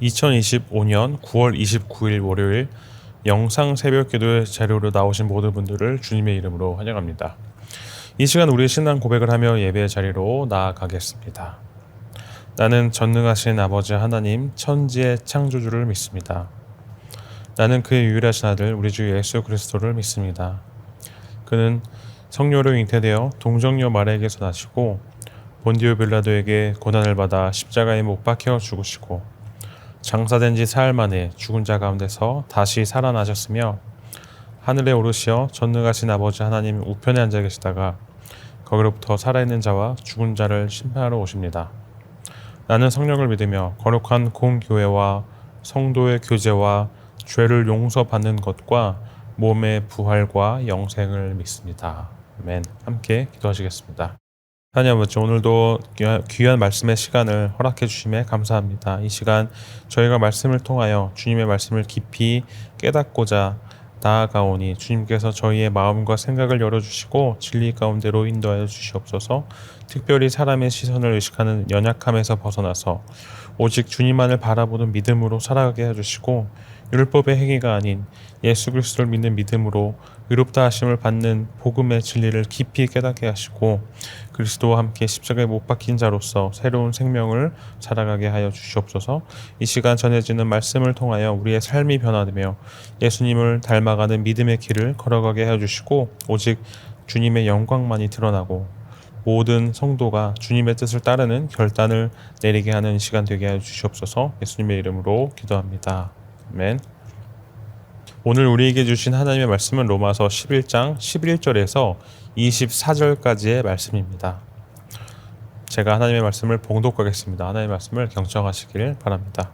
2025년 9월 29일 월요일 영상 새벽 기도의 자료로 나오신 모든 분들을 주님의 이름으로 환영합니다. 이 시간 우리의 신앙 고백을 하며 예배의 자리로 나아가겠습니다. 나는 전능하신 아버지 하나님 천지의 창조주를 믿습니다. 나는 그의 유일하신 아들 우리 주 예수 그리스도를 믿습니다. 그는 성령으로 잉태되어 동정녀 마리아에게서 나시고 본디오 빌라도에게 고난을 받아 십자가에 못 박혀 죽으시고 장사된 지 사흘 만에 죽은 자 가운데서 다시 살아나셨으며 하늘에 오르시어 전능하신 아버지 하나님 우편에 앉아 계시다가 거기로부터 살아있는 자와 죽은 자를 심판하러 오십니다. 나는 성령을 믿으며 거룩한 공교회와 성도의 교제와 죄를 용서받는 것과 몸의 부활과 영생을 믿습니다. 아멘. 함께 기도하시겠습니다. 하나님 아버지, 오늘도 귀한 말씀의 시간을 허락해 주심에 감사합니다. 이 시간 저희가 말씀을 통하여 주님의 말씀을 깊이 깨닫고자 나아가오니 주님께서 저희의 마음과 생각을 열어주시고 진리 가운데로 인도하여 주시옵소서. 특별히 사람의 시선을 의식하는 연약함에서 벗어나서 오직 주님만을 바라보는 믿음으로 살아가게 해주시고 율법의 행위가 아닌 예수 그리스도를 믿는 믿음으로 의롭다 하심을 받는 복음의 진리를 깊이 깨닫게 하시고 그리스도와 함께 십자가에 못 박힌 자로서 새로운 생명을 살아가게 하여 주시옵소서. 이 시간 전해지는 말씀을 통하여 우리의 삶이 변화되며 예수님을 닮아가는 믿음의 길을 걸어가게 하여 주시고 오직 주님의 영광만이 드러나고 모든 성도가 주님의 뜻을 따르는 결단을 내리게 하는 시간 되게 하여 주시옵소서. 예수님의 이름으로 기도합니다. 아멘. 오늘 우리에게 주신 하나님의 말씀은 로마서 11장 11절에서 24절까지의 말씀입니다. 제가 하나님의 말씀을 봉독하겠습니다. 하나님의 말씀을 경청하시길 바랍니다.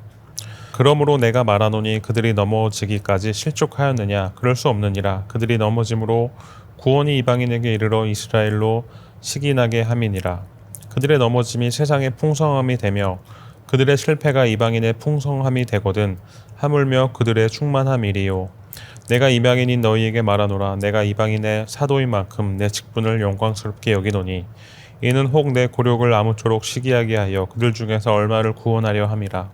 그러므로 내가 말하노니 그들이 넘어지기까지 실족하였느냐? 그럴 수 없느니라. 그들이 넘어짐으로 구원이 이방인에게 이르러 이스라엘로 시기나게 함이니라. 그들의 넘어짐이 세상의 풍성함이 되며 그들의 실패가 이방인의 풍성함이 되거든 하물며 그들의 충만함이리요. 내가 이방인인 너희에게 말하노라. 내가 이방인의 사도인 만큼 내 직분을 영광스럽게 여기노니 이는 혹 내 고력을 아무쪼록 시기하게 하여 그들 중에서 얼마를 구원하려 함이라.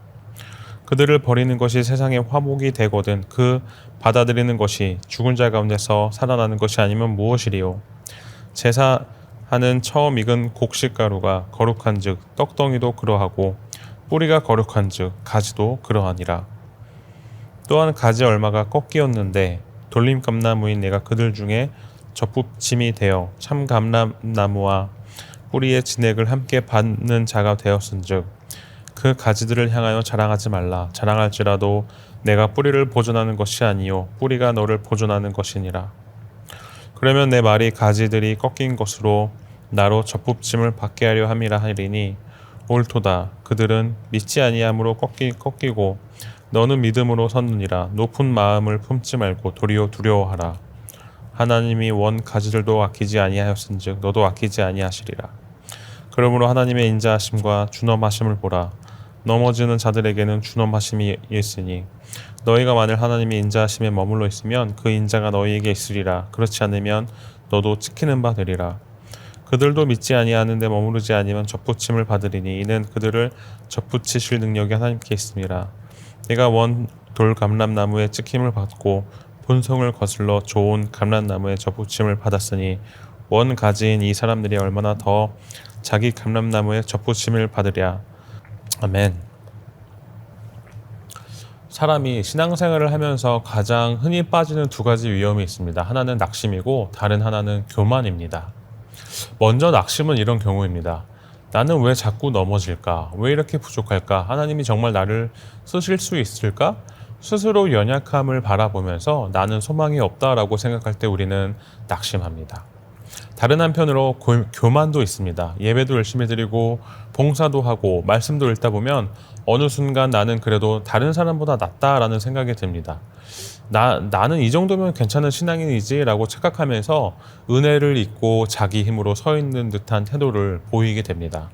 그들을 버리는 것이 세상의 화목이 되거든 그 받아들이는 것이 죽은 자 가운데서 살아나는 것이 아니면 무엇이리요. 제사하는 처음 익은 곡식가루가 거룩한즉 떡덩이도 그러하고 뿌리가 거룩한즉 가지도 그러하니라. 또한 가지 얼마가 꺾이었는데 돌림 감나무인 내가 그들 중에 접붙임이 되어 참 감람나무와 뿌리의 진액을 함께 받는 자가 되었은즉 그 가지들을 향하여 자랑하지 말라. 자랑할지라도 내가 뿌리를 보존하는 것이 아니요 뿌리가 너를 보존하는 것이니라. 그러면 내 말이 가지들이 꺾인 것으로 나로 접붙임을 받게 하려 함이라 하리니 옳도다. 그들은 믿지 아니함으로 꺾이고 너는 믿음으로 섰느니라. 높은 마음을 품지 말고 도리어 두려워하라. 하나님이 원 가지들도 아끼지 아니하였은즉 너도 아끼지 아니하시리라. 그러므로 하나님의 인자하심과 준엄하심을 보라. 넘어지는 자들에게는 준엄하심이 있으니 너희가 만일 하나님의 인자하심에 머물러 있으면 그 인자가 너희에게 있으리라. 그렇지 않으면 너도 찍히는 바 되리라. 그들도 믿지 아니하는데 머무르지 아니면 접붙임을 받으리니 이는 그들을 접붙이실 능력이 하나님께 있습니다. 내가 원 돌 감람나무에 찍힘을 받고 본성을 거슬러 좋은 감람나무에 접붙임을 받았으니 원 가지인 이 사람들이 얼마나 더 자기 감람나무에 접붙임을 받으랴. 아멘. 사람이 신앙생활을 하면서 가장 흔히 빠지는 두 가지 위험이 있습니다. 하나는 낙심이고 다른 하나는 교만입니다. 먼저 낙심은 이런 경우입니다. 나는 왜 자꾸 넘어질까? 왜 이렇게 부족할까? 하나님이 정말 나를 쓰실 수 있을까? 스스로 연약함을 바라보면서 나는 소망이 없다라고 생각할 때 우리는 낙심합니다. 다른 한편으로 교만도 있습니다. 예배도 열심히 드리고 봉사도 하고 말씀도 읽다 보면 어느 순간 나는 그래도 다른 사람보다 낫다라는 생각이 듭니다. 나는 이 정도면 괜찮은 신앙인이지 라고 착각하면서 은혜를 잊고 자기 힘으로 서 있는 듯한 태도를 보이게 됩니다.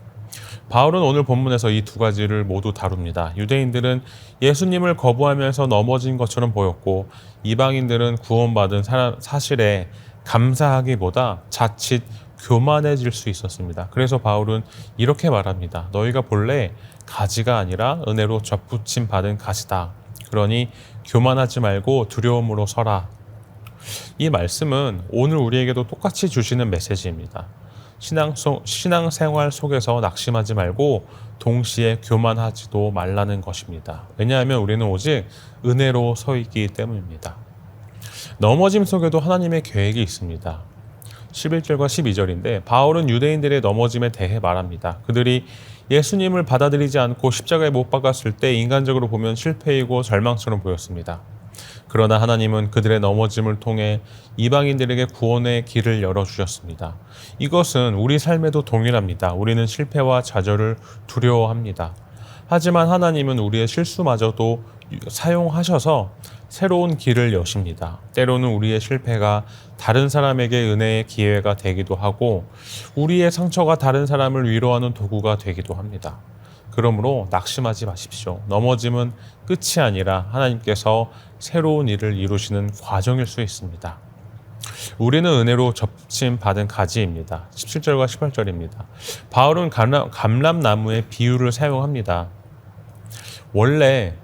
바울은 오늘 본문에서 이 두 가지를 모두 다룹니다. 유대인들은 예수님을 거부하면서 넘어진 것처럼 보였고 이방인들은 구원받은 사실에 감사하기보다 자칫 교만해질 수 있었습니다. 그래서 바울은 이렇게 말합니다. 너희가 본래 가지가 아니라 은혜로 접붙임 받은 가지다. 그러니 교만하지 말고 두려움으로 서라. 이 말씀은 오늘 우리에게도 똑같이 주시는 메시지입니다. 신앙생활 속에서 낙심하지 말고 동시에 교만하지도 말라는 것입니다. 왜냐하면 우리는 오직 은혜로 서 있기 때문입니다. 넘어짐 속에도 하나님의 계획이 있습니다. 11절과 12절인데 바울은 유대인들의 넘어짐에 대해 말합니다. 그들이 예수님을 받아들이지 않고 십자가에 못 박았을 때 인간적으로 보면 실패이고 절망처럼 보였습니다. 그러나 하나님은 그들의 넘어짐을 통해 이방인들에게 구원의 길을 열어주셨습니다. 이것은 우리 삶에도 동일합니다. 우리는 실패와 좌절을 두려워합니다. 하지만 하나님은 우리의 실수마저도 사용하셔서 새로운 길을 여십니다. 때로는 우리의 실패가 다른 사람에게 은혜의 기회가 되기도 하고 우리의 상처가 다른 사람을 위로하는 도구가 되기도 합니다. 그러므로 낙심하지 마십시오. 넘어짐은 끝이 아니라 하나님께서 새로운 일을 이루시는 과정일 수 있습니다. 우리는 은혜로 접침 받은 가지입니다. 17절과 18절입니다. 바울은 감람나무의 비유를 사용합니다. 원래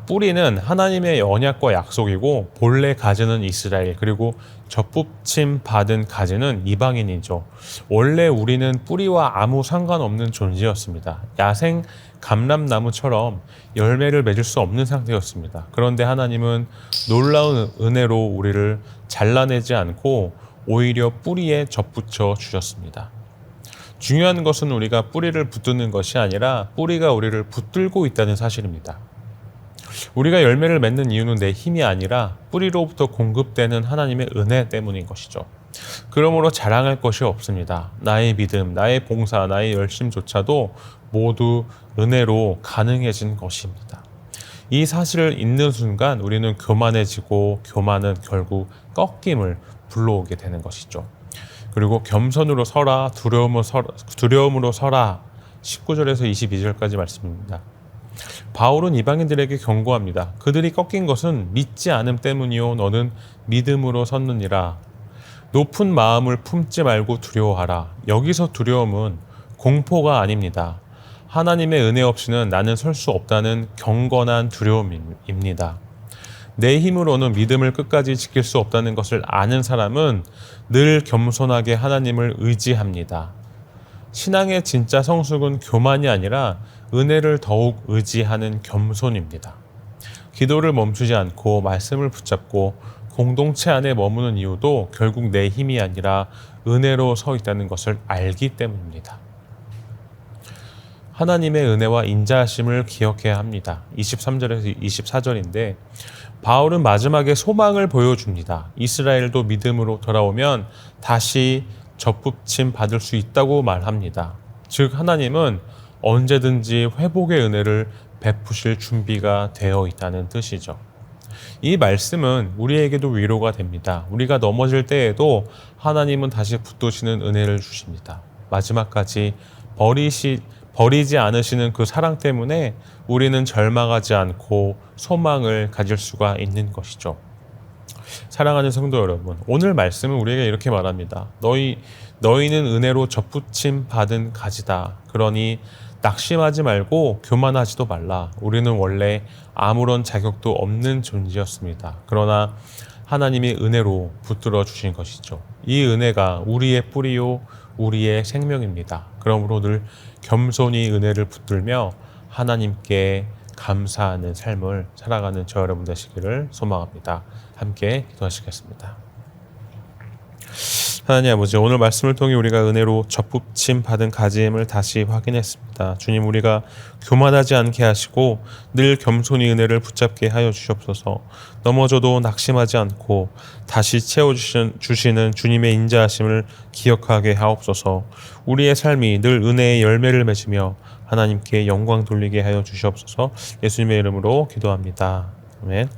뿌리는 하나님의 언약과 약속이고 본래 가지는 이스라엘, 그리고 접붙임 받은 가지는 이방인이죠. 원래 우리는 뿌리와 아무 상관없는 존재였습니다. 야생 감람나무처럼 열매를 맺을 수 없는 상태였습니다. 그런데 하나님은 놀라운 은혜로 우리를 잘라내지 않고 오히려 뿌리에 접붙여 주셨습니다. 중요한 것은 우리가 뿌리를 붙드는 것이 아니라 뿌리가 우리를 붙들고 있다는 사실입니다. 우리가 열매를 맺는 이유는 내 힘이 아니라 뿌리로부터 공급되는 하나님의 은혜 때문인 것이죠. 그러므로 자랑할 것이 없습니다. 나의 믿음, 나의 봉사, 나의 열심조차도 모두 은혜로 가능해진 것입니다. 이 사실을 잊는 순간 우리는 교만해지고 교만은 결국 꺾임을 불러오게 되는 것이죠. 그리고 겸손으로 서라, 두려움으로 서라. 19절에서 22절까지 말씀입니다. 바울은 이방인들에게 경고합니다. 그들이 꺾인 것은 믿지 않음 때문이요 너는 믿음으로 섰느니라. 높은 마음을 품지 말고 두려워하라. 여기서 두려움은 공포가 아닙니다. 하나님의 은혜 없이는 나는 설 수 없다는 경건한 두려움입니다. 내 힘으로는 믿음을 끝까지 지킬 수 없다는 것을 아는 사람은 늘 겸손하게 하나님을 의지합니다. 신앙의 진짜 성숙은 교만이 아니라 은혜를 더욱 의지하는 겸손입니다. 기도를 멈추지 않고 말씀을 붙잡고 공동체 안에 머무는 이유도 결국 내 힘이 아니라 은혜로 서 있다는 것을 알기 때문입니다. 하나님의 은혜와 인자하심을 기억해야 합니다. 23절에서 24절인데 바울은 마지막에 소망을 보여줍니다. 이스라엘도 믿음으로 돌아오면 다시 접붙임 받을 수 있다고 말합니다. 즉 하나님은 언제든지 회복의 은혜를 베푸실 준비가 되어 있다는 뜻이죠. 이 말씀은 우리에게도 위로가 됩니다. 우리가 넘어질 때에도 하나님은 다시 붙드시는 은혜를 주십니다. 마지막까지 버리지 않으시는 그 사랑 때문에 우리는 절망하지 않고 소망을 가질 수가 있는 것이죠. 사랑하는 성도 여러분, 오늘 말씀은 우리에게 이렇게 말합니다. 너희는 은혜로 접붙임 받은 가지다. 그러니 낙심하지 말고 교만하지도 말라. 우리는 원래 아무런 자격도 없는 존재였습니다. 그러나 하나님이 은혜로 붙들어 주신 것이죠. 이 은혜가 우리의 뿌리요 우리의 생명입니다. 그러므로 늘 겸손히 은혜를 붙들며 하나님께 감사하는 삶을 살아가는 저 여러분 되시기를 소망합니다. 함께 기도하시겠습니다. 하나님 아버지, 오늘 말씀을 통해 우리가 은혜로 접붙임 받은 가지임을 다시 확인했습니다. 주님, 우리가 교만하지 않게 하시고 늘 겸손히 은혜를 붙잡게 하여 주시옵소서. 넘어져도 낙심하지 않고 다시 채워주시는 주님의 인자하심을 기억하게 하옵소서. 우리의 삶이 늘 은혜의 열매를 맺으며 하나님께 영광 돌리게 하여 주시옵소서. 예수님의 이름으로 기도합니다. 아멘.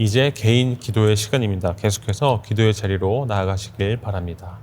이제 개인 기도의 시간입니다. 계속해서 기도의 자리로 나아가시길 바랍니다.